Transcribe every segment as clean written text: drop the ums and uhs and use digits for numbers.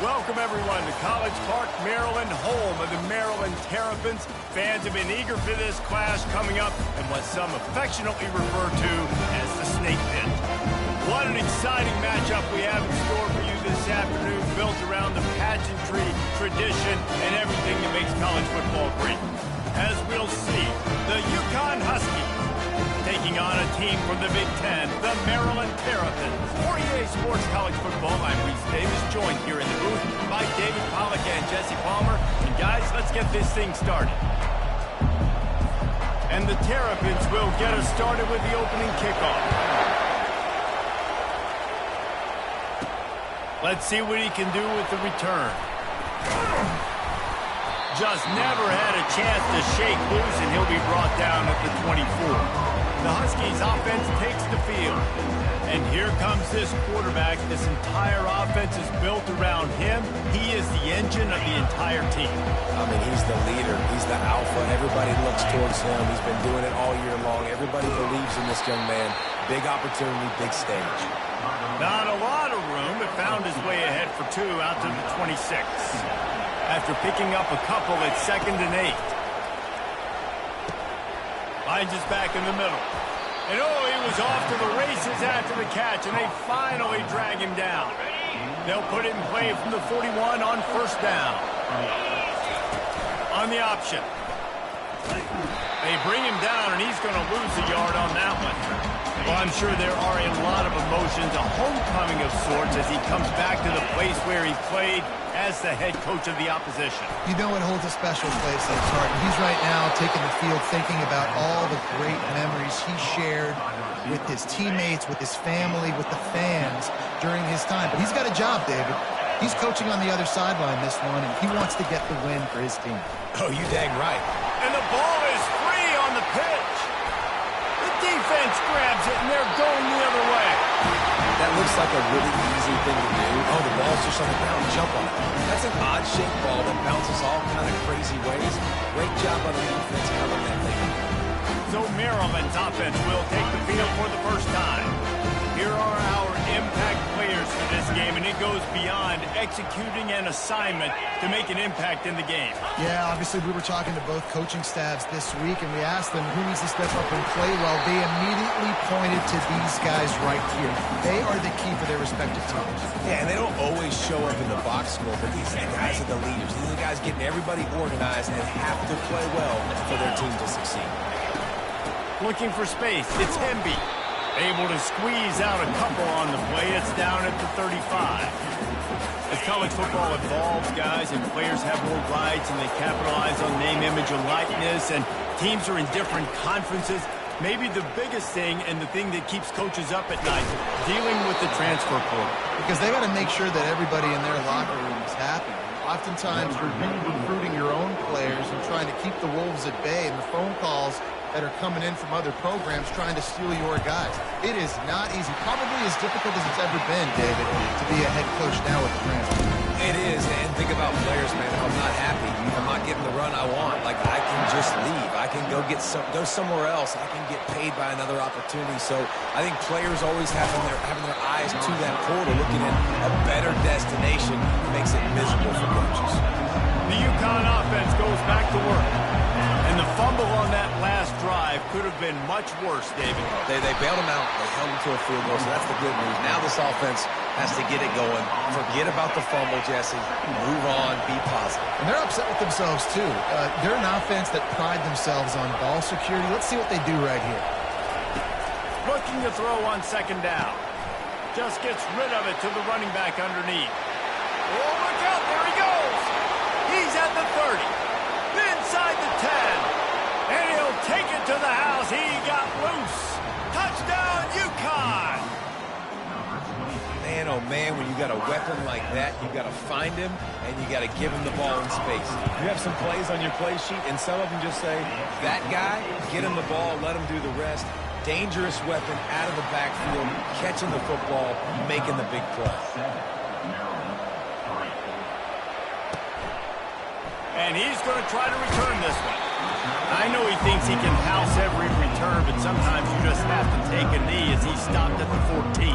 Welcome, everyone, to College Park, Maryland, home of the Maryland Terrapins. Fans have been eager for this clash coming up and what some affectionately refer to as the Snake Pit. What an exciting matchup we have in store for you this afternoon, built around the pageantry, tradition, and everything that makes college football great. As we'll see, the UConn Huskies taking on a team from the Big Ten, the Maryland Terrapins. For EA Sports College Football, I'm Reese Davis, joined here in the booth by David Pollack and Jesse Palmer. And guys, let's get this thing started. And the Terrapins will get us started with the opening kickoff. Let's see what he can do with the return. Just never had a chance to shake loose, and he'll be brought down at the 24. The Huskies offense takes the field. And here comes this quarterback. This entire offense is built around him. He is the engine of the entire team. I mean, he's the leader. He's the alpha. Everybody looks towards him. He's been doing it all year long. Everybody believes in this young man. Big opportunity, big stage. Not a lot of room, but found his way ahead for two out to the 26. After picking up a couple at 2nd and 8. Finds his back in the middle. And oh, he was off to the races after the catch, and they finally drag him down. They'll put it in play from the 41 on 1st down. On the option. They bring him down, and he's going to lose a yard on that one. Well, I'm sure there are a lot of emotions, a homecoming of sorts, as he comes back to the place where he played as the head coach of the opposition. You know it holds a special place in his heart. He's right now taking the field thinking about all the great memories he shared with his teammates, with his family, with the fans during his time. But he's got a job, David. He's coaching on the other sideline this one, and he wants to get the win for his team. Oh, you dang right. And the ball is free on the pitch. The defense grabs it, and they're going the other way. That looks like a really easy thing to do. Oh, the ball's just on the ground. Jump on it. That's an odd-shaped ball that bounces all kind of crazy ways. Great job on the defense covering that thing. So Maryland's offense will take the field for the first time. Here are our impact players for this game, and it goes beyond executing an assignment to make an impact in the game. Yeah, obviously we were talking to both coaching staffs this week, and we asked them who needs to step up and play well. They immediately pointed to these guys right here. They are the key for their respective teams. Yeah, and they don't always show up in the box score, but these guys are the leaders. These are the guys getting everybody organized and have to play well for their team to succeed. Looking for space, it's Hemby. Able to squeeze out a couple on the play. It's down at the 35. As college football evolves, guys, and players have more rights and they capitalize on name, image, and likeness, and teams are in different conferences, maybe the biggest thing and the thing that keeps coaches up at night, dealing with the transfer portal. Because they got to make sure that everybody in their locker room is happy. Oftentimes, recruiting your own players and trying to keep the wolves at bay, and the phone calls that are coming in from other programs trying to steal your guys. It is not easy. Probably as difficult as it's ever been, David, to be a head coach now with the transfer. It is, and think about players, man. If I'm not happy, if I'm not getting the run I want, like I can just leave. I can go somewhere else. I can get paid by another opportunity. So I think players always having their eyes to that portal, looking at a better destination, makes it miserable for coaches. The UConn offense goes back to work. And the fumble on that last drive could have been much worse, David. They bailed him out. They held him to a field goal, so that's the good news. Now this offense has to get it going. Forget about the fumble, Jesse. Move on. Be positive. And they're upset with themselves, too. They're an offense that pride themselves on ball security. Let's see what they do right here. Looking to throw on 2nd down. Just gets rid of it to the running back underneath. Oh, look out. There he goes. He's at the 30. Inside the 10. And he'll take it to the house. He got loose. Touchdown, UConn. Man, oh man, when you got a weapon like that, you got to find him and you got to give him the ball in space. You have some plays on your play sheet, and some of them just say, that guy, get him the ball, let him do the rest. Dangerous weapon out of the backfield, catching the football, making the big play. And he's going to try to return this one. I know he thinks he can house every return, but sometimes you just have to take a knee as he stopped at the 14.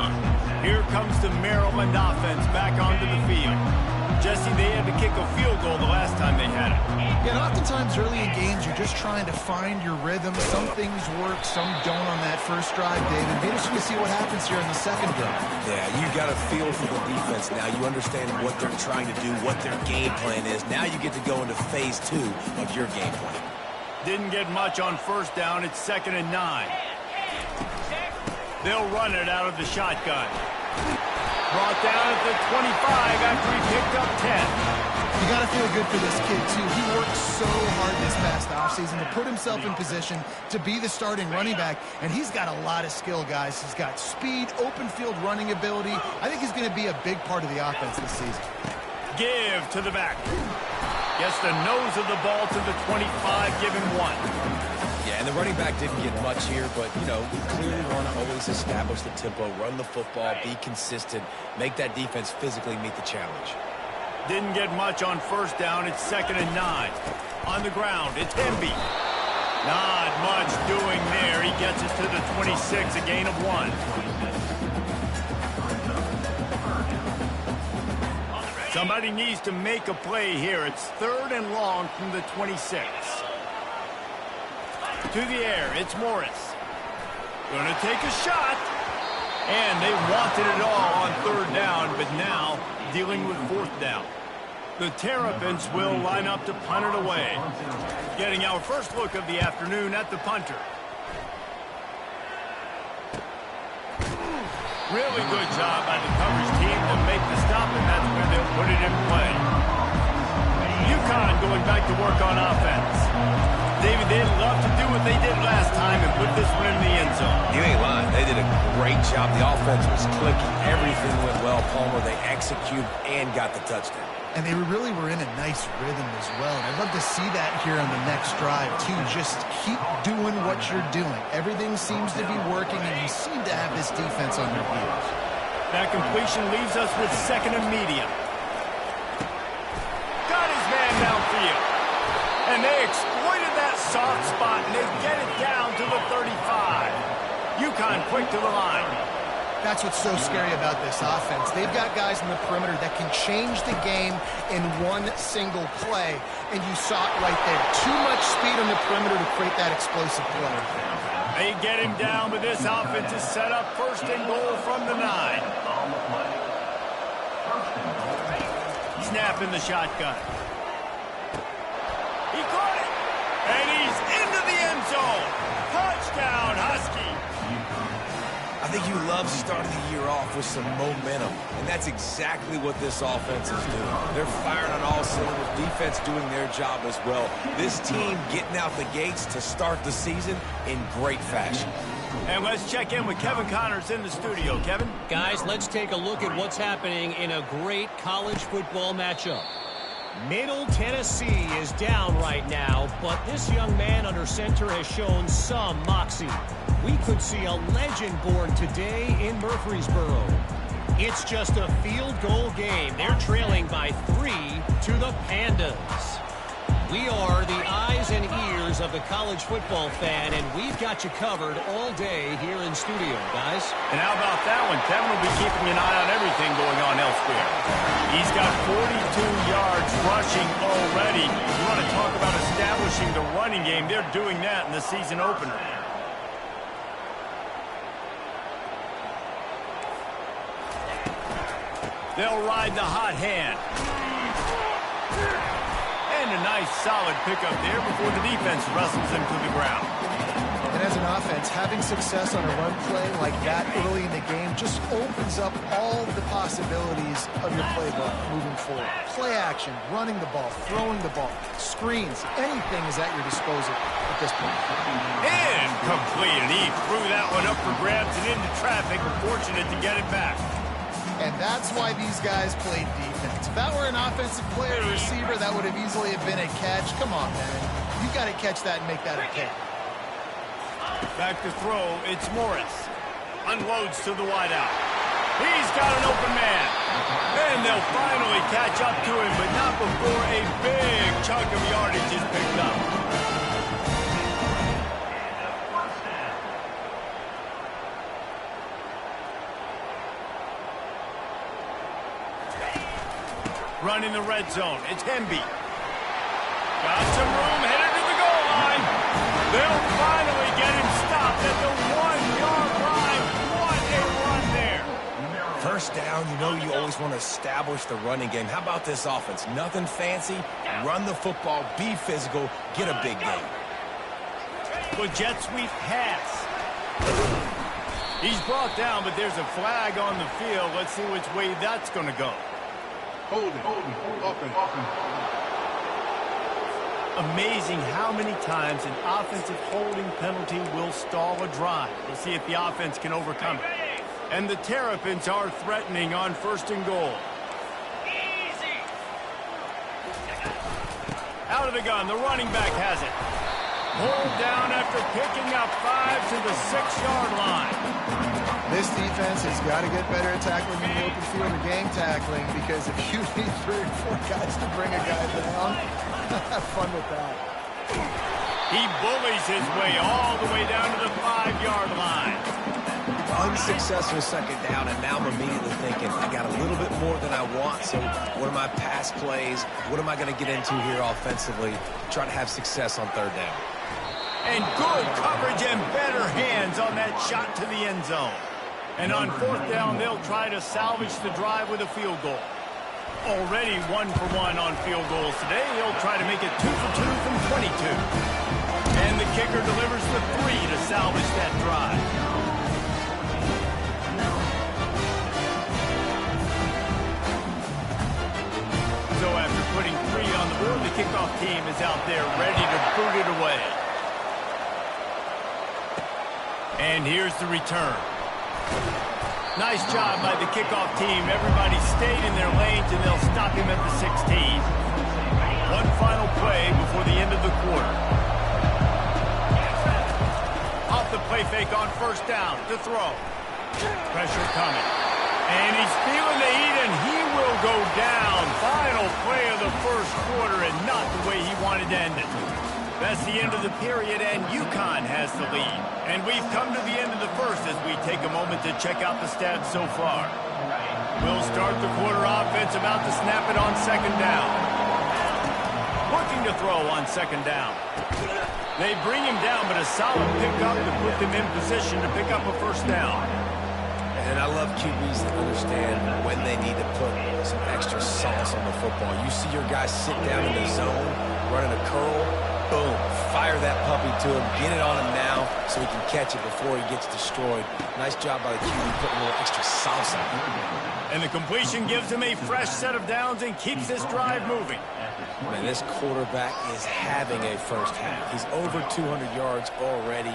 Here comes the Maryland offense back onto the field. Jesse, they had to kick a field goal the last time they had it. Yeah, and oftentimes early in games, you're just trying to find your rhythm. Some things work, some don't on that first drive, David. Be interesting to see what happens here in the second drive. Yeah, you got a feel for the defense now. You understand what they're trying to do, what their game plan is. Now you get to go into phase 2 of your game plan. Didn't get much on first down. It's 2nd and 9. They'll run it out of the shotgun. Brought down at the 25 after he picked up 10. You got to feel good for this kid, too. He worked so hard this past offseason to put himself in position to be the starting running back, and he's got a lot of skill, guys. He's got speed, open field running ability. I think he's going to be a big part of the offense this season. Give to the back. Gets the nose of the ball to the 25, give him 1. Yeah, and the running back didn't get much here, but, you know, we clearly want to always establish the tempo, run the football, be consistent, make that defense physically meet the challenge. Didn't get much on first down. It's 2nd and 9. On the ground, it's Hemby. Not much doing there. He gets it to the 26, a gain of 1. Somebody needs to make a play here. It's 3rd and long from the 26. To the air, it's Morris. Going to take a shot. And they wanted it all on 3rd down, but now dealing with 4th down. The Terrapins will line up to punt it away. Getting our first look of the afternoon at the punter. Really good job by the coverage team to make the stop, and that's where they'll put it in play. UConn going back to work on offense. David, they'd love to do what they did last time and put this one in the end zone. You ain't lying. They did a great job. The offense was clicking. Everything went well, Palmer. They executed and got the touchdown. And they really were in a nice rhythm as well. And I'd love to see that here on the next drive, too. Just keep doing what you're doing. Everything seems to be working, and you seem to have this defense on your heels. That completion leaves us with 2nd and medium. Got his man downfield. And they exploited that soft spot, and they get it down to the 35. UConn quick to the line. That's what's so scary about this offense. They've got guys in the perimeter that can change the game in one single play, and you saw it right there. Too much speed on the perimeter to create that explosive play. They get him down, but this offense is set up 1st and goal from the 9. Snap in the shotgun. He caught it, and he's into the end zone. Touchdown, Husky. I think you love starting the year off with some momentum, and that's exactly what this offense is doing. They're firing on all cylinders, defense doing their job as well. This team getting out the gates to start the season in great fashion. And let's check in with Kevin Connors in the studio. Kevin? Guys, let's take a look at what's happening in a great college football matchup. Middle Tennessee is down right now, but this young man under center has shown some moxie. We could see a legend born today in Murfreesboro. It's just a field goal game. They're trailing by 3 to the Pandas. We are the eyes and ears of the college football fan, and we've got you covered all day here in studio, guys. And how about that one? Kevin will be keeping an eye on everything going on elsewhere. He's got 42 yards rushing already. You want to talk about establishing the running game? They're doing that in the season opener. They'll ride the hot hand. And a nice solid pickup there before the defense wrestles him to the ground. And as an offense, having success on a run play like that early in the game just opens up all the possibilities of your playbook moving forward. Play action, running the ball, throwing the ball, screens, anything is at your disposal at this point. And complete. He threw that one up for grabs and into traffic. Fortunate to get it back. And that's why these guys played defense. If that were an offensive player or receiver, that would have easily been a catch. Come on, man. You got to catch that and make that a pick. Back to throw, it's Morris. Unloads to the wideout. He's got an open man. And they'll finally catch up to him, but not before a big chunk of yardage is picked up. Running the red zone. It's Hemby. Got some room, headed to the goal line. They'll finally get him stopped at the 1-yard line. What a run there. First down, you know you always want to establish the running game. How about this offense? Nothing fancy. Run the football, be physical, get a big gain. With jet sweep pass. He's brought down, but there's a flag on the field. Let's see which way that's going to go. Hold it. Amazing how many times an offensive holding penalty will stall a drive. We'll see if the offense can overcome it. And the Terrapins are threatening on 1st and goal. Easy. Out of the gun, the running back has it. Pulled down after picking up 5 to the 6-yard line. This defense has got to get better at tackling in the open field or game tackling, because if you need 3 or 4 guys to bring a guy down, have fun with that. He bullies his way all the way down to the 5-yard line. Unsuccessful second down, and now I'm immediately thinking, I got a little bit more than I want, so what are my pass plays? What am I going to get into here offensively to try to have success on 3rd down? And good coverage and better hands on that shot to the end zone. And on 4th down, they'll try to salvage the drive with a field goal. Already 1 for 1 on field goals today. He'll try to make it 2 for 2 from 22. And the kicker delivers the 3 to salvage that drive. So after putting 3 on the board, the kickoff team is out there ready to boot it away. And here's the return. Nice job by the kickoff team. Everybody stayed in their lanes, and they'll stop him at the 16. One final play before the end of the quarter. Off the play fake on 1st down to throw. Pressure coming. And he's feeling the heat, and he will go down. Final play of the 1st quarter, and not the way he wanted to end it. That's the end of the period, and UConn has the lead. And we've come to the end of the 1st as we take a moment to check out the stats so far. We'll start the quarter offense, about to snap it on 2nd down. Looking to throw on 2nd down. They bring him down, but a solid pickup to put them in position to pick up a 1st down. And I love QBs that understand when they need to put some extra sauce on the football. You see your guys sit down in the zone, running a curl, boom, fire that puppy to him, get it on him now so he can catch it before he gets destroyed. Nice job by the QB putting a little extra sauce on it. And the completion gives him a fresh set of downs and keeps this drive moving. Man, this quarterback is having a 1st half. He's over 200 yards already,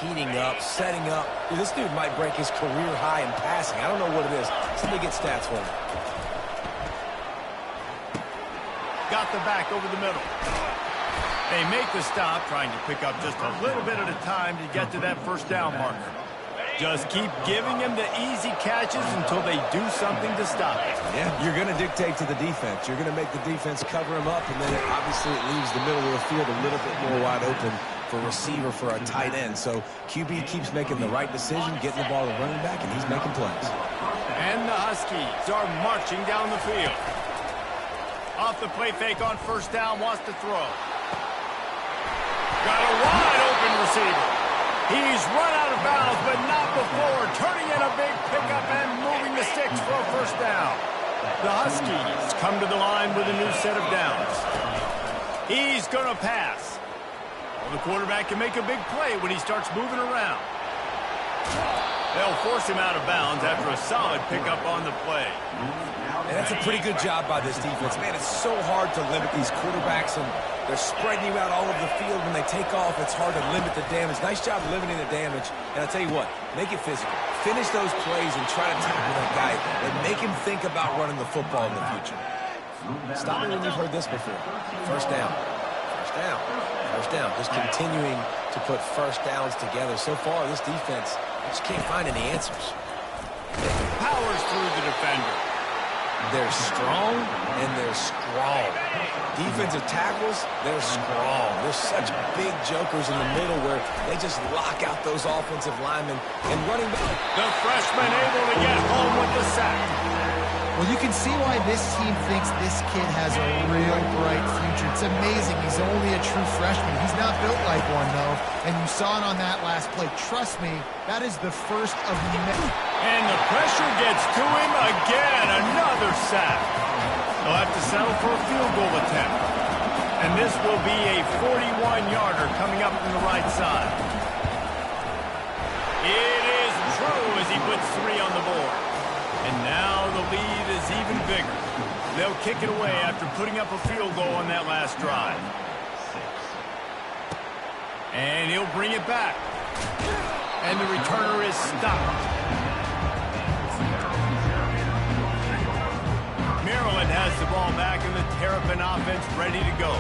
heating up, setting up. Dude, this dude might break his career high in passing. I don't know what it is. Somebody get stats for him. Got the back over the middle. They make the stop, trying to pick up just a little bit at a time to get to that 1st down marker. Just keep giving him the easy catches until they do something to stop it. Yeah, you're going to dictate to the defense. You're going to make the defense cover him up, and then obviously it leaves the middle of the field a little bit more wide open for receiver, for a tight end. So QB keeps making the right decision, getting the ball to running back, and he's making plays. And the Huskies are marching down the field. Off the play fake on 1st down, wants to throw. Got a wide open receiver. He's run out of bounds, but not before. Turning in a big pickup and moving the sticks for a 1st down. The Huskies come to the line with a new set of downs. He's going to pass. Well, the quarterback can make a big play when he starts moving around. They'll force him out of bounds after a solid pickup on the play. And that's a pretty good job by this defense. Man, it's so hard to limit these quarterbacks, and they're spreading you out all over the field. When they take off, it's hard to limit the damage. Nice job limiting the damage. And I'll tell you what, make it physical. Finish those plays and try to tackle that guy and make him think about running the football in the future. Stop me when you've heard this before. 1st down. 1st down. 1st down. Just continuing to put 1st downs together. So far, this defense just can't find any answers. Powers through the defender. They're strong, and they're strong. Defensive tackles, they're strong. There's such big jokers in the middle where they just lock out those offensive linemen and running back. The freshman able to get home with the sack. Well, you can see why this team thinks this kid has a real bright future. It's amazing. He's only a true freshman. He's not built like one, though. And you saw it on that last play. Trust me, that is the first of many. And the pressure gets to him again. Another sack. They'll have to settle for a field goal attempt. And this will be a 41-yarder coming up from the right side. It is true as he puts 3 on the board. And now the lead is even bigger. They'll kick it away after putting up a field goal on that last drive. And he'll bring it back. And the returner is stopped. Maryland has the ball back and the Terrapin offense ready to go.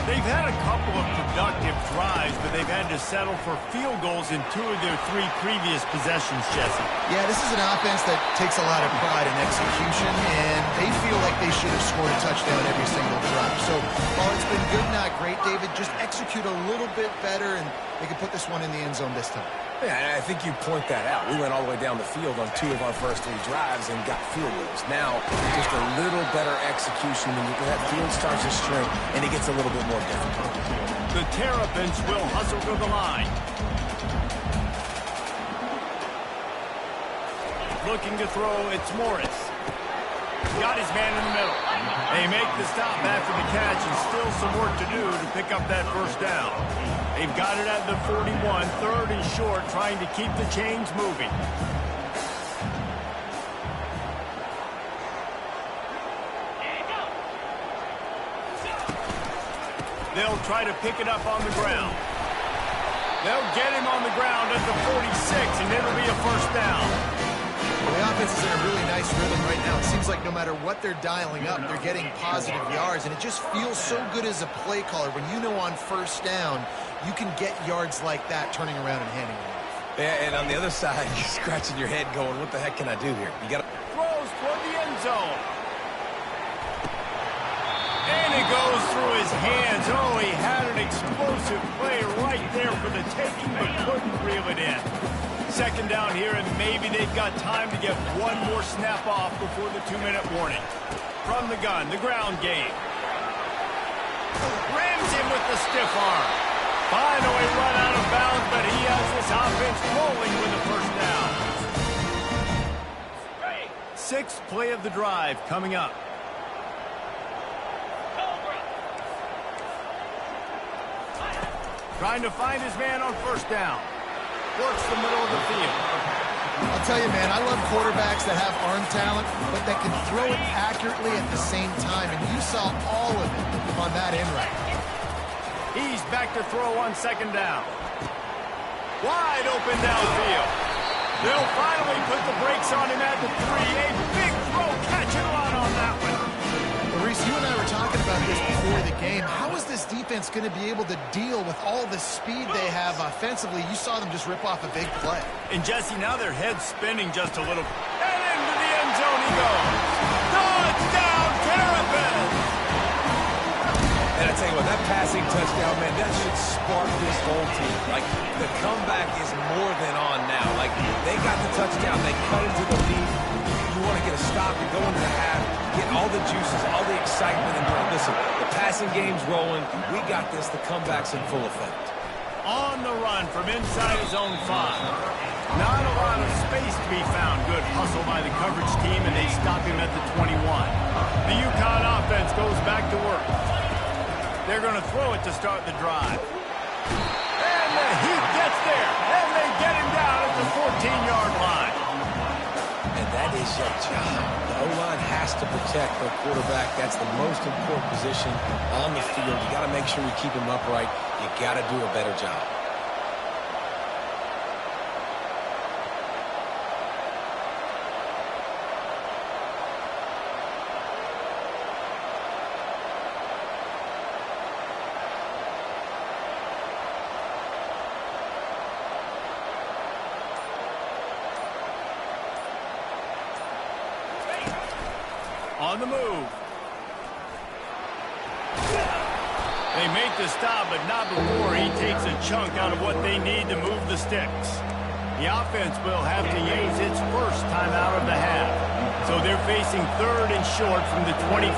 They've had a couple of productive drives, but they've had to settle for field goals in 2 of their 3 previous possessions, Jesse. Yeah, this is an offense that takes a lot of pride in execution, and they feel like they should have scored a touchdown every single drive. So while it's been good, not great, David, just execute a little bit better, and they can put this one in the end zone this time. Yeah, and I think you point that out. We went all the way down the field on 2 of our first 3 drives and got field goals. Now, just a little better execution when that field starts to shrink and it gets a little bit more difficult. The Terrapins will hustle to the line. Looking to throw, it's Morris. Got his man in the middle. They make the stop after the catch and still some work to do to pick up that first down. They've got it at the 41, 3rd and short, trying to keep the chains moving. They'll try to pick it up on the ground. They'll get him on the ground at the 46, and it'll be a first down. Well, the offense is in a really nice rhythm right now. It seems like no matter what they're dialing up, they're getting positive yards, and it just feels so good as a play caller when you know on first down you can get yards like that turning around and handing it off. Yeah, and on the other side, you're scratching your head going, what the heck can I do here? You got to throws toward the end zone. And it goes through his hands. Oh, he had an explosive play right there for the taking, but couldn't reel it in. Second down here, and maybe they've got time to get one more snap off before the 2-minute warning. From the gun, the ground game. Rams him with the stiff arm. Finally run out of bounds, but he has this offense rolling with the first down. 6th play of the drive coming up. Trying to find his man on first down. Works the middle of the field. I'll tell you, man, I love quarterbacks that have arm talent, but that can throw it accurately at the same time, and you saw all of it on that end right. He's back to throw on second down. Wide open downfield. They'll finally put the brakes on him at the 3. A big throw, catch and run on that one. Well, Reese, you and I were talking about this before the game. How is this defense going to be able to deal with all the speed they have offensively? You saw them just rip off a big play. And Jesse, now their head's spinning just a little. And into the end zone he goes. Touchdown, Terrapins! And I tell you what, that passing touchdown, man, that should spark this whole team. Like, the comeback is more than on now. Like, they got the touchdown. They cut into the lead. You want to get a stop and go into the half, get all the juices, all the excitement, and go, listen, the passing game's rolling. We got this. The comeback's in full effect. On the run from inside his own 5. Not a lot of space to be found. Good hustle by the coverage team, and they stop him at the 21. The UConn offense goes back to work. They're going to throw it to start the drive. And the Heat gets there, and they get him down at the 14-yard line. And that is your job. The O-line has to protect their quarterback. That's the most important position on the field. You got to make sure you keep him upright. You got to do a better job. On the move. They make the stop, but not before he takes a chunk out of what they need to move the sticks. The offense will have to use its first timeout of the half. So they're facing third and short from the 25.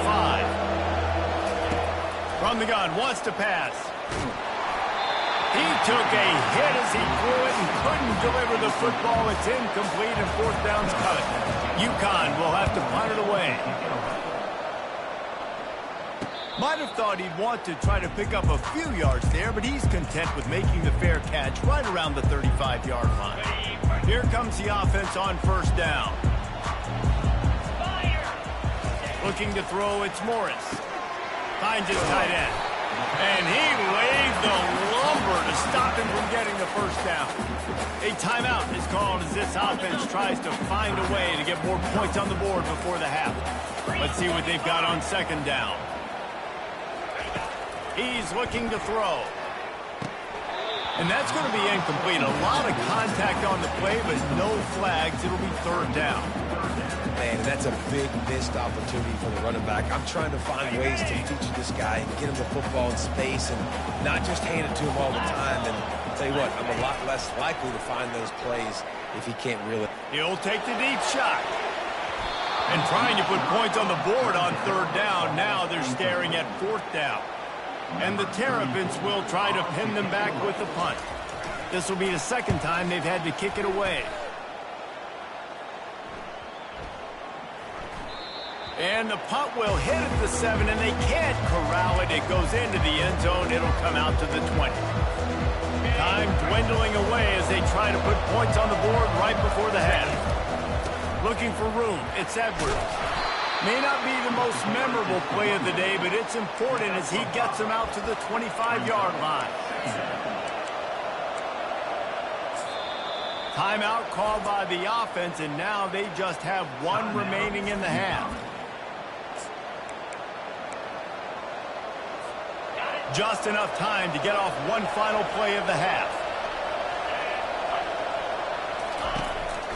From the gun, wants to pass. He took a hit as he threw it and couldn't deliver the football. It's incomplete and fourth down's coming. UConn will have to punt it away. Might have thought he'd want to try to pick up a few yards there, but he's content with making the fair catch right around the 35-yard line. Here comes the offense on first down. Looking to throw, it's Morris. Finds his tight end. And he lays the lumber to stop him from getting the first down. A timeout is called as this offense tries to find a way to get more points on the board before the half. Let's see what they've got on second down. He's looking to throw. And that's going to be incomplete. A lot of contact on the play, but no flags. It'll be third down. Man, that's a big missed opportunity for the running back. I'm trying to find ways to feature this guy and get him the football in space and not just hand it to him all the time. And I'll tell you what, I'm a lot less likely to find those plays if he can't reel it. He'll take the deep shot. And trying to put points on the board on third down. Now they're staring at fourth down. And the Terrapins will try to pin them back with the punt. This will be the second time they've had to kick it away. And the punt will hit at the 7, and they can't corral it. It goes into the end zone. It'll come out to the 20. Time dwindling away as they try to put points on the board right before the half. Looking for room. It's Edwards. May not be the most memorable play of the day, but it's important as he gets them out to the 25-yard line. Timeout called by the offense, and now they just have one remaining in the half. Just enough time to get off one final play of the half.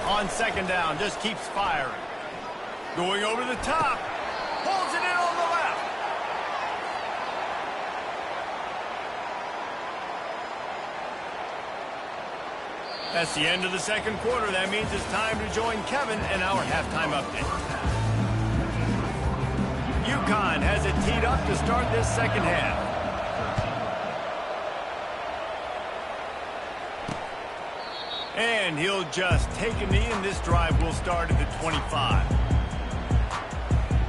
On second down, just keeps firing. Going over the top. Pulls it in on the left. That's the end of the second quarter. That means it's time to join Kevin in our halftime update. UConn has it teed up to start this second half. And he'll just take a knee, and this drive will start at the 25.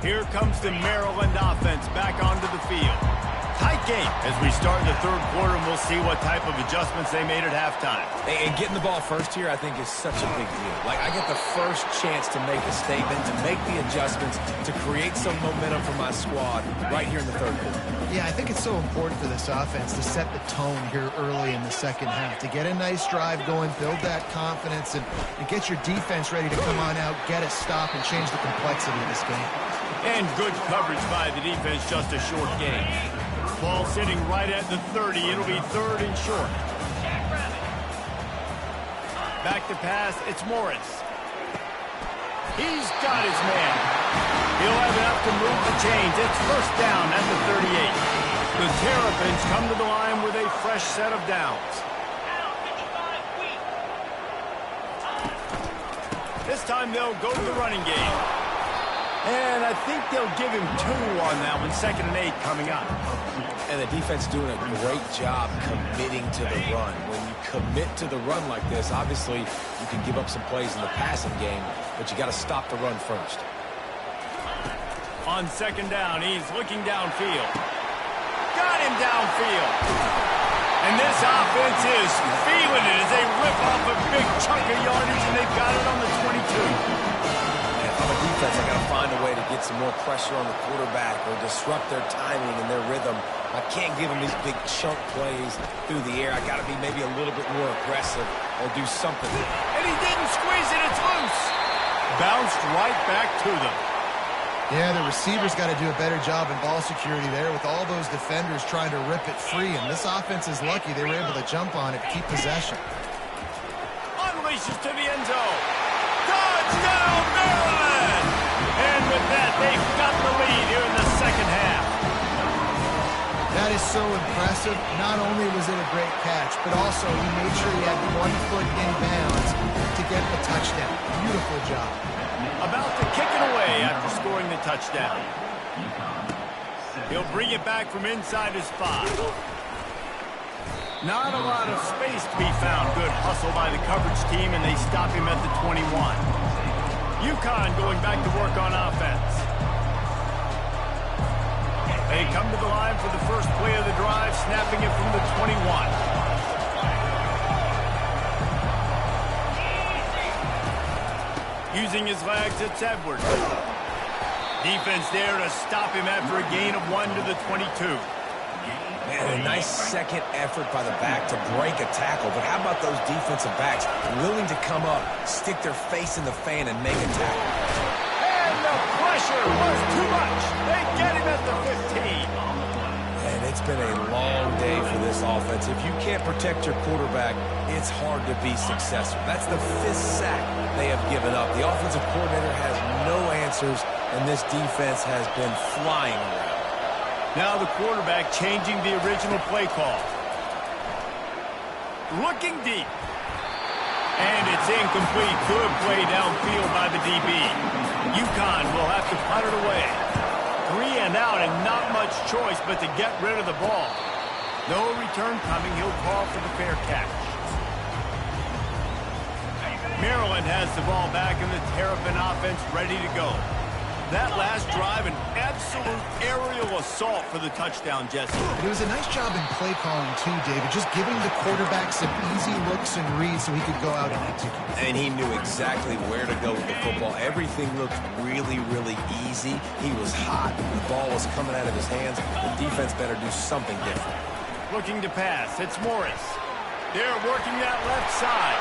Here comes the Maryland offense back onto the field. Tight game as we start the third quarter, and we'll see what type of adjustments they made at halftime. And getting the ball first here, I think, is such a big deal. Like, I get the first chance to make a statement, to make the adjustments, to create some momentum for my squad right here in the third quarter. Yeah, I think it's so important for this offense to set the tone here early in the second half, to get a nice drive going, build that confidence, and get your defense ready to come on out, get a stop, and change the complexity of this game. And good coverage by the defense, just a short gain. Ball sitting right at the 30. It'll be third and short. Back to pass. It's Morris. He's got his man. He'll have enough to move the chains. It's first down at the 38. The Terrapins come to the line with a fresh set of downs. This time they'll go to the running game. And I think they'll give him 2 on that one. 2nd and 8 coming up. And the defense doing a great job committing to the run. When you commit to the run like this, obviously you can give up some plays in the passing game, but you got to stop the run first. On second down, he's looking downfield. Got him downfield. And this offense is feeling it as they rip off a big chunk of yardage, and they've got it on the 22. On the defense, I got to find a way to get some more pressure on the quarterback or disrupt their timing and their rhythm. I can't give them these big chunk plays through the air. I got to be maybe a little bit more aggressive or do something. And he didn't squeeze it. It's loose. Bounced right back to them. Yeah, the receivers got to do a better job in ball security there with all those defenders trying to rip it free. And this offense is lucky they were able to jump on it, keep possession. Unleashes to the end zone. Touchdown, Maryland! And with that, they've got the lead here in the second half. That is so impressive. Not only was it a great catch, but also he made sure he had 1 foot in bounds to get the touchdown. Beautiful job. About to kick it away after touchdown. He'll bring it back from inside his 5. Not a lot of space to be found. Good hustle by the coverage team, and they stop him at the 21. UConn going back to work on offense. They come to the line for the first play of the drive, snapping it from the 21. Using his legs, it's Edwards. Defense there to stop him after a gain of 1 to the 22. Man, a nice second effort by the back to break a tackle. But how about those defensive backs willing to come up, stick their face in the fan, and make a tackle? And the pressure was too much. They get him at the 15. And it's been a long day for this offense. If you can't protect your quarterback, it's hard to be successful. That's the 5th sack they have given up. The offensive coordinator has no answers, and this defense has been flying around. Now the quarterback changing the original play call. Looking deep. And it's incomplete. Good play downfield by the DB. UConn will have to punt it away. 3 and out, and not much choice but to get rid of the ball. No return coming. He'll call for the fair catch. Maryland has the ball back, and the Terrapin offense ready to go. That last drive, an absolute aerial assault for the touchdown, Jesse. But it was a nice job in play calling, too, David. Just giving the quarterback some easy looks and reads so he could go out and execute. And he knew exactly where to go with the football. Everything looked really, really easy. He was hot. The ball was coming out of his hands. The defense better do something different. Looking to pass. It's Morris. They're working that left side.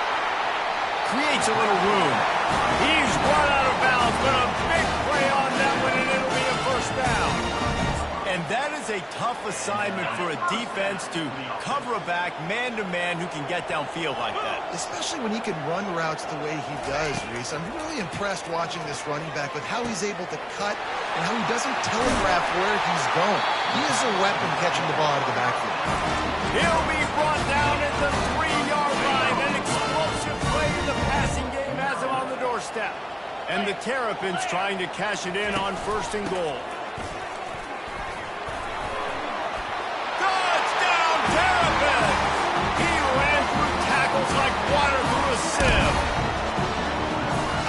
Creates a little room. He's run out of bounds, but a big play on that one, and it'll be a first down. And that is a tough assignment for a defense to cover a back man-to-man who can get downfield like that. Especially when he can run routes the way he does, Reese. I'm really impressed watching this running back with how he's able to cut and how he doesn't telegraph where he's going. He is a weapon catching the ball out of the backfield. He'll be brought down at the 3-yard line. An explosive play in the passing game has him on the doorstep. And the Terrapins trying to cash it in on 1st and goal. Touchdown, Terrapins! He ran through tackles like water through a sieve.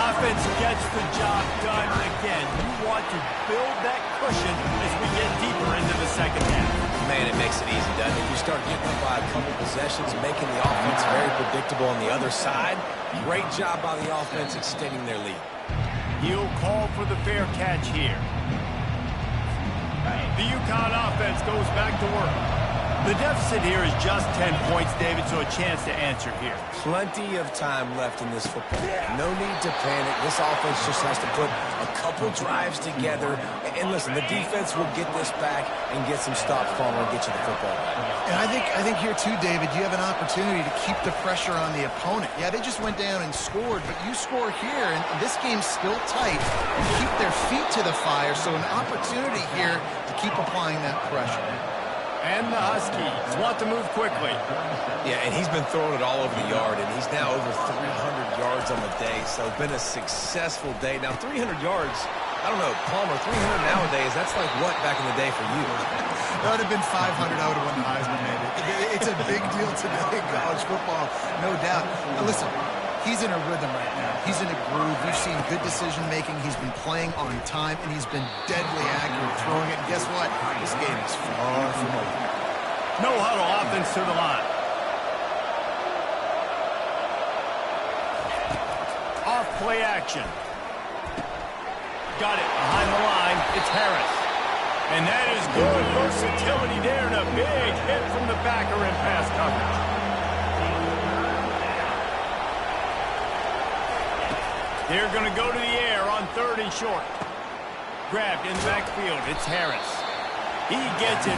Offense gets the job done. Again, you want to build that cushion as we get deeper into the second half. Man, it makes it easy, doesn't it? You start getting up by a couple possessions, making the offense very predictable on the other side. Great job by the offense extending their lead. He'll call for the fair catch here. The UConn offense goes back to work. The deficit here is just 10 points, David, so a chance to answer here. Plenty of time left in this football game. No need to panic. This offense just has to put a couple drives together. And listen, the defense will get this back and get some stops following and get you the football back. And I think here too, David, you have an opportunity to keep the pressure on the opponent. Yeah, they just went down and scored, but you score here, and this game's still tight. You keep their feet to the fire, so an opportunity here to keep applying that pressure. And the Huskies want to move quickly. Yeah, and he's been throwing it all over the yard, and he's now over 300 yards on the day, so it's been a successful day. Now, 300 yards, I don't know, Palmer, 300 nowadays, that's like what back in the day for you? That would have been 500. I would have won the Heisman, man. It's a big deal today in college football, no doubt. Now, listen, he's in a rhythm right now. He's in a groove. We've seen good decision-making. He's been playing on time, and he's been deadly accurate throwing it. And guess what? This game is far from over. No huddle offense to the line. Off play action. Got it behind the line. It's Harris. And that is good versatility there, and a big hit from the backer in pass coverage. They're going to go to the air on 3rd and short. Grabbed in the backfield. It's Harris. He gets it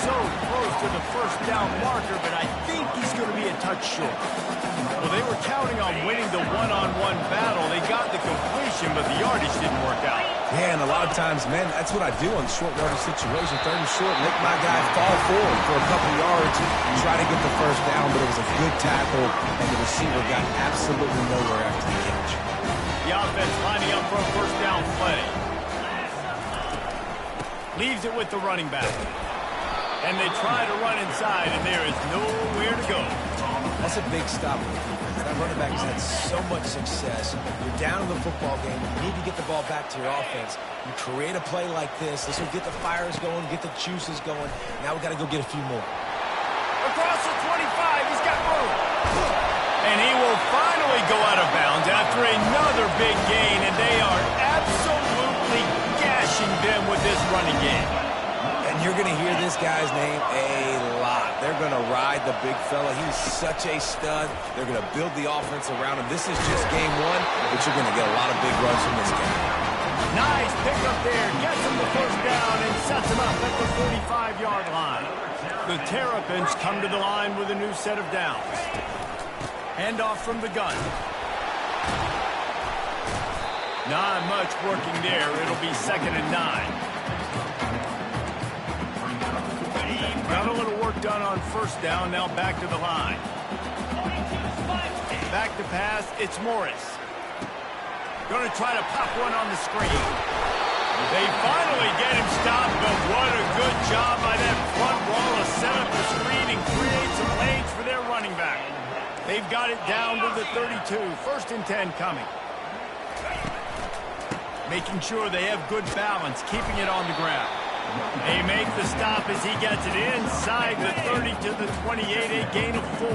so close to the first down marker, but I think he's going to be a touch short. Well, they were counting on winning the one-on-one battle. They got the completion, but the yardage didn't work out. Yeah, and a lot of times, man, that's what I do on short yardage situation. 3rd and short, make my guy fall forward for a couple yards, try to get the first down, but it was a good tackle, and the receiver got absolutely nowhere after the catch. The offense lining up for a first down play. Leaves it with the running back. And they try to run inside, and there is nowhere to go. That's a big stop for the defense. That running back has had so much success. You're down in the football game. You need to get the ball back to your offense. You create a play like this. This will get the fires going, get the juices going. Now we've got to go get a few more. Across the 25, he's got room. And he will finally go out of bounds after another big gain, and they are absolutely gashing them with this running game. And you're going to hear this guy's name a lot. They're going to ride the big fella. He's such a stud. They're going to build the offense around him. This is just game one, but you're going to get a lot of big runs from this game. Nice pickup there. Gets him the first down and sets him up at the 45-yard line. The Terrapins come to the line with a new set of downs. Handoff from the gun. Not much working there. It'll be 2nd and 9. Got a little work done on first down. Now back to the line. Back to pass. It's Morris. Going to try to pop one on the screen. They finally get him stopped, but what a good job by that front wall to set up the screen and create some lanes for their running back. They've got it down to the 32. 1st and 10 coming. Making sure they have good balance, keeping it on the ground. They make the stop as he gets it inside the 30 to the 28, a gain of 4.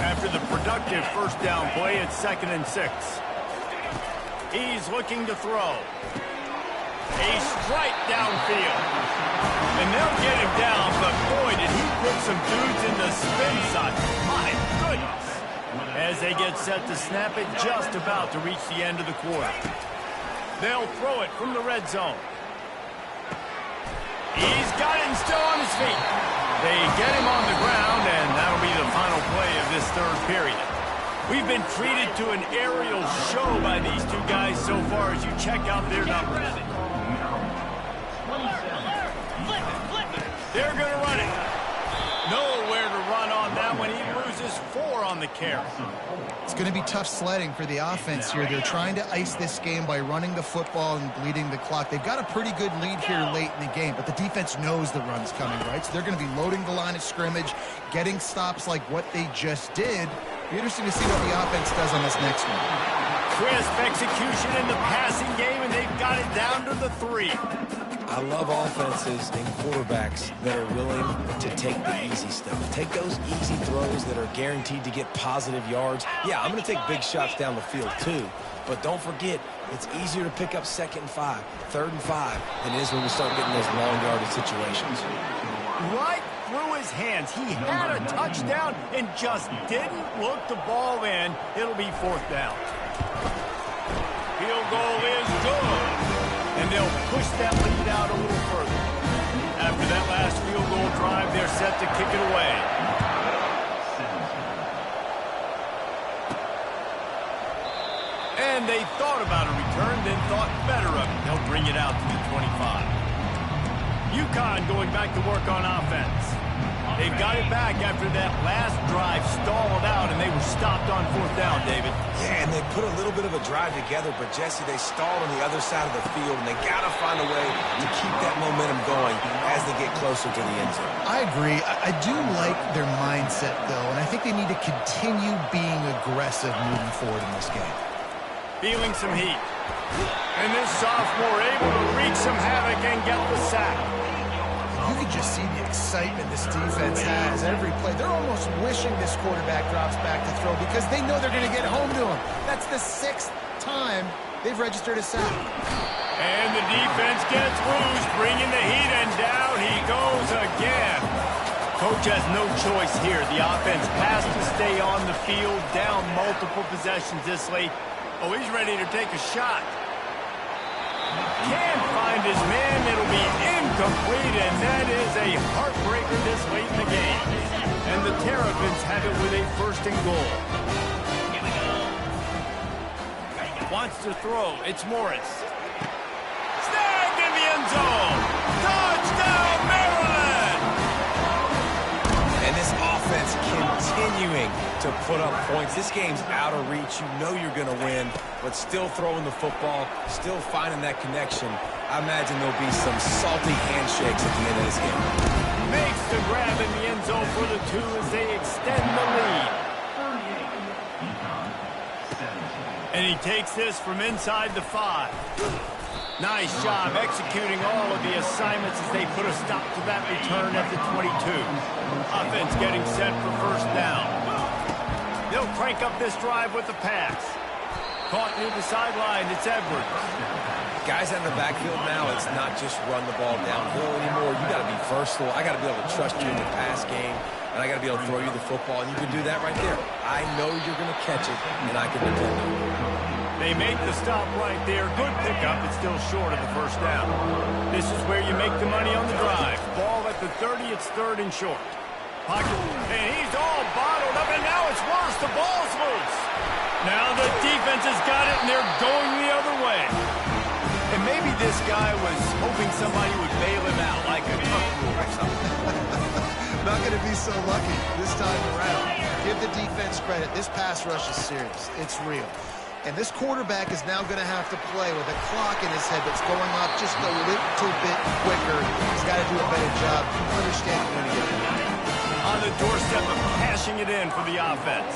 After the productive first down play, it's 2nd and 6. He's looking to throw. A strike downfield. And they'll get him down, but boy, did he put some dudes in the spin side. My goodness. As they get set to snap it, just about to reach the end of the quarter. They'll throw it from the red zone. He's got it and still on his feet. They get him on the ground, and that'll be the final play of this 3rd period. We've been treated to an aerial show by these two guys so far as you check out their numbers. They're going to run it. Nowhere to run on that one. He loses 4 on the carry. It's going to be tough sledding for the offense here. They're trying to ice this game by running the football and bleeding the clock. They've got a pretty good lead here late in the game, but the defense knows the run's coming, right? So they're going to be loading the line of scrimmage, getting stops like what they just did. Be interesting to see what the offense does on this next one. Crisp execution in the passing game, and they've got it down to the 3. I love offenses and quarterbacks that are willing to take the easy stuff. Take those easy throws that are guaranteed to get positive yards. Yeah, I'm going to take big shots down the field too, but don't forget, it's easier to pick up 2nd and 5, 3rd and 5 than it is when we start getting those long yardage situations. Right through his hands. He had a touchdown and just didn't look the ball in. It'll be 4th down. Field goal is good. And they'll push that lead out a little further. After that last field goal drive, they're set to kick it away. And they thought about a return, then thought better of it. They'll bring it out to the 25. UConn going back to work on offense. They've got it back after that last drive stalled out, and they were stopped on 4th down, David. Yeah, and they put a little bit of a drive together, but, Jesse, they stalled on the other side of the field, and they got to find a way to keep that momentum going as they get closer to the end zone. I agree. I do like their mindset, though, and I think they need to continue being aggressive moving forward in this game. Feeling some heat. And this sophomore able to wreak some havoc and get the sack. You can just see the excitement this defense has every play. They're almost wishing this quarterback drops back to throw because they know they're going to get home to him. That's the 6th time they've registered a sack. And the defense gets loose, bringing the heat, and down he goes again. Coach has no choice here. The offense has to stay on the field, down multiple possessions this late. Oh, he's ready to take a shot. Can't find his man. It'll be incomplete, and that is a heartbreaker this late in the game. And the Terrapins have it with a 1st and goal. Wants to throw. It's Morris. Snagged in the end zone. Touchdown, Maryland! And this offense can continuing to put up points. This game's out of reach. You know you're going to win, but still throwing the football, still finding that connection. I imagine there'll be some salty handshakes at the end of this game. Makes the grab in the end zone for the 2 as they extend the lead. And he takes this from inside the 5. Nice job executing all of the assignments as they put a stop to that return at the 22. Offense getting set for first down. They'll crank up this drive with the pass. Caught near the sideline, it's Edwards. Guys out in the backfield now, it's not just run the ball downhill anymore. You got to be versatile. I got to be able to trust you in the pass game, and I got to be able to throw you the football, and you can do that right there. I know you're going to catch it, and I can depend on it. They make the stop right there. Good pickup. It's still short of the first down. This is where you make the money on the drive. Ball at the 30. It's 3rd and short. Pocket, and he's all bottled up, and now it's worse. The ball's loose. Now the defense has got it, and they're going the other way. And maybe this guy was hoping somebody would bail him out, like a tuck rule or something. Not going to be so lucky this time around. Give the defense credit. This pass rush is serious. It's real. And this quarterback is now going to have to play with a clock in his head that's going off just a little bit quicker. He's got to do a better job understanding when to get it. On the doorstep of cashing it in for the offense.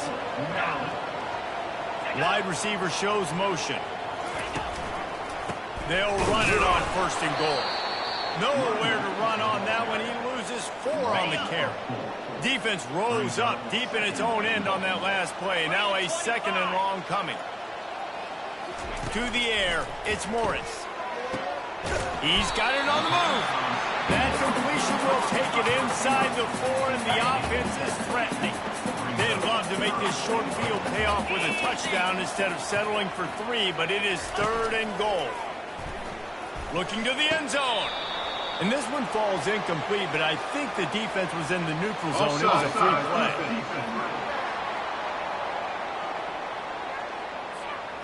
Wide receiver shows motion. They'll run it on 1st and goal. Nowhere to run on that one. He loses 4 on the carry. Defense rose up deep in its own end on that last play. Now a 2nd and long coming. To the air, it's Morris. He's got it on the move. That completion will take it inside the 4, and the offense is threatening. They'd love to make this short field pay off with a touchdown instead of settling for 3, but it is 3rd and goal. Looking to the end zone. And this one falls incomplete, but I think the defense was in the neutral zone. It was a free play.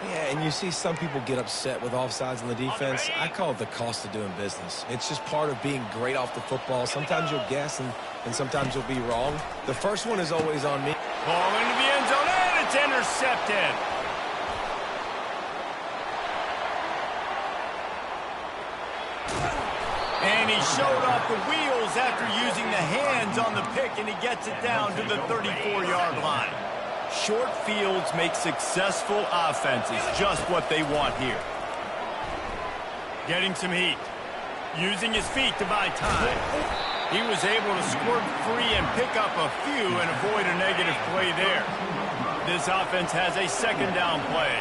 Yeah, and you see some people get upset with offsides on the defense. I call it the cost of doing business. It's just part of being great off the football. Sometimes you'll guess, and sometimes you'll be wrong. The first one is always on me. Ball into the end zone, and it's intercepted. And he showed off the wheels after using the hands on the pick, and he gets it down to the 34-yard line. Short fields make successful offenses just what they want here. Getting some heat. Using his feet to buy time. He was able to squirt free and pick up a few and avoid a negative play there. This offense has a 2nd down play.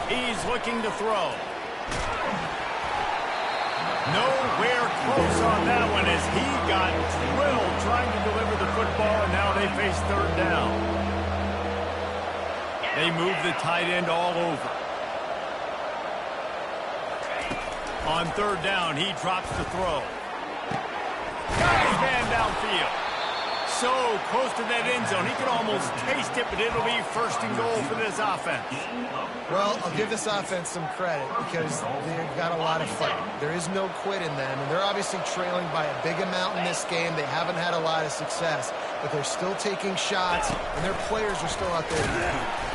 He's looking to throw. Nowhere close on that one as he got drilled trying to deliver the football, and now they face 3rd down. They move the tight end all over. On 3rd down, he drops the throw. Got his man downfield. So close to that end zone, he could almost taste it, but it'll be 1st and goal for this offense. Well, I'll give this offense some credit because they've got a lot of fight. There is no quit in them, and they're obviously trailing by a big amount in this game. They haven't had a lot of success, but they're still taking shots, and their players are still out there to compete.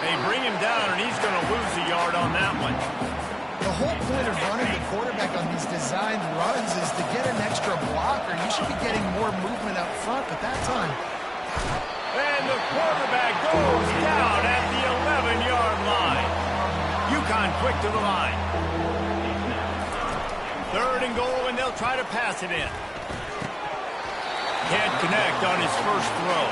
They bring him down, and he's going to lose a yard on that one. The whole point of running the quarterback on these designed runs is to get an extra blocker. You should be getting more movement up front at that time. And the quarterback goes down at the 11-yard line. UConn quick to the line. 3rd and goal, and they'll try to pass it in. Can't connect on his first throw.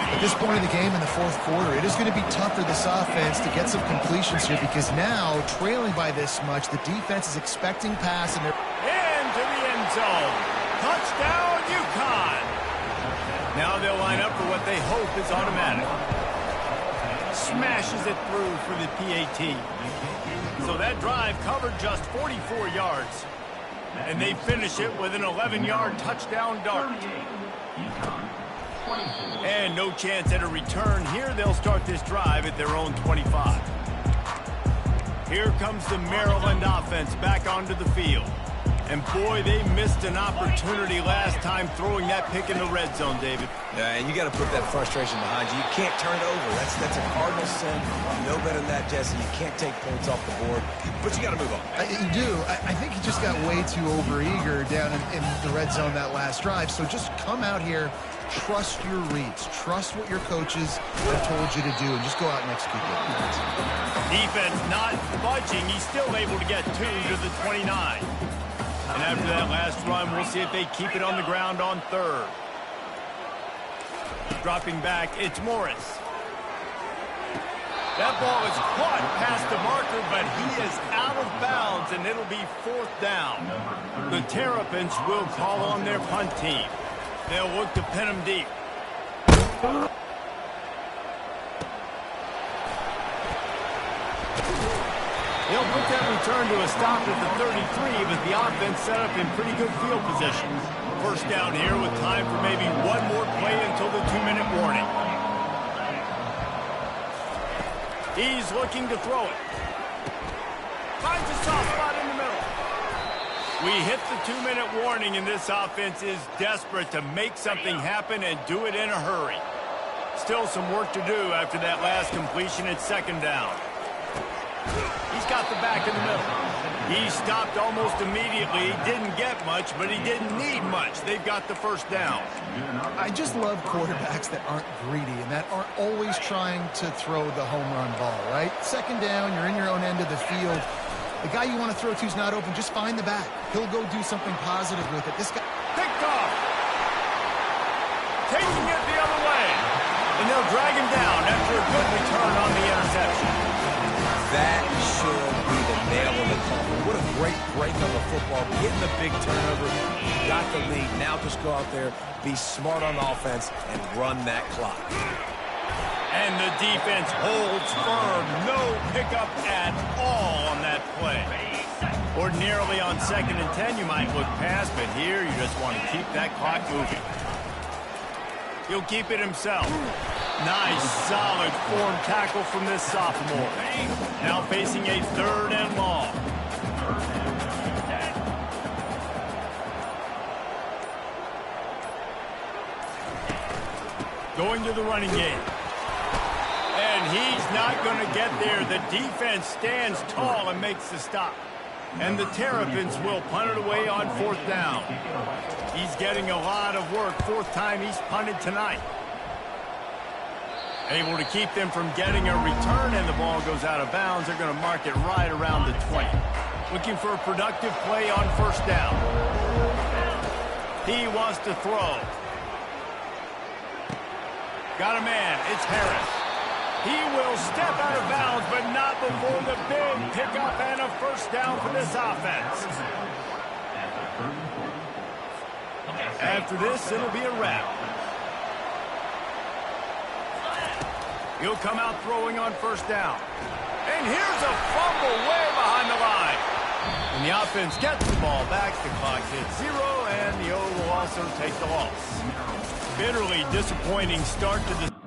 At this point in the game in the 4th quarter, it is going to be tough for this offense to get some completions here because now, trailing by this much, the defense is expecting pass and they're into the end zone. Touchdown, UConn. Now they'll line up for what they hope is automatic. Smashes it through for the PAT. So that drive covered just 44 yards. And they finish it with an 11-yard touchdown dart. And no chance at a return here. They'll start this drive at their own 25. Here comes the Maryland offense back onto the field. And boy, they missed an opportunity last time throwing that pick in the red zone, David. Yeah, and you got to put that frustration behind you. You can't turn it over. That's a cardinal sin. You know better than that, Jesse. You can't take points off the board, but you got to move on. You do. I think he just got way too overeager down in the red zone that last drive. So just come out here, trust your reads, trust what your coaches have told you to do, and just go out and execute it. Defense not budging. He's still able to get 2 to the 29. And after that last run, we'll see if they keep it on the ground on 3rd. Dropping back, it's Morris. That ball is caught past the marker, but he is out of bounds, and it'll be 4th down. The Terrapins will call on their punt team. They'll look to pin him deep. He'll put that return to a stop at the 33, with the offense set up in pretty good field position. First down here with time for maybe one more play until the 2-minute warning. He's looking to throw it. Finds a soft spot in the middle. We hit the 2-minute warning, and this offense is desperate to make something happen and do it in a hurry. Still some work to do after that last completion at 2nd down. He's got the back in the middle. He stopped almost immediately. He didn't get much, but he didn't need much. They've got the first down. I just love quarterbacks that aren't greedy and that aren't always trying to throw the home run ball, right? 2nd down, you're in your own end of the field. The guy you want to throw to is not open. Just find the back. He'll go do something positive with it. This guy... Picked off. Taking it the other way. And they'll drag him down after a good return on the interception. That should be the nail in the coffin. What a great break on the football. Getting the big turnover. Got the lead. Now just go out there, be smart on offense, and run that clock. And the defense holds firm. No pickup at all on that play. Ordinarily on 2nd and 10, you might look past, but here you just want to keep that clock moving. He'll keep it himself. Nice, solid form tackle from this sophomore. Now facing a 3rd and long. Going to the running game. And he's not going to get there. The defense stands tall and makes the stop. And the Terrapins will punt it away on 4th down. He's getting a lot of work. 4th time he's punted tonight. Able to keep them from getting a return, and the ball goes out of bounds. They're going to mark it right around the 20. Looking for a productive play on 1st down. He wants to throw. Got a man. It's Harris. He will step out of bounds, but not before the big pickup and a 1st down for this offense. After this, it'll be a wrap. He'll come out throwing on 1st down. And here's a fumble way behind the line. And the offense gets the ball back. The clock hits 0, and the O will also take the loss. Bitterly disappointing start to the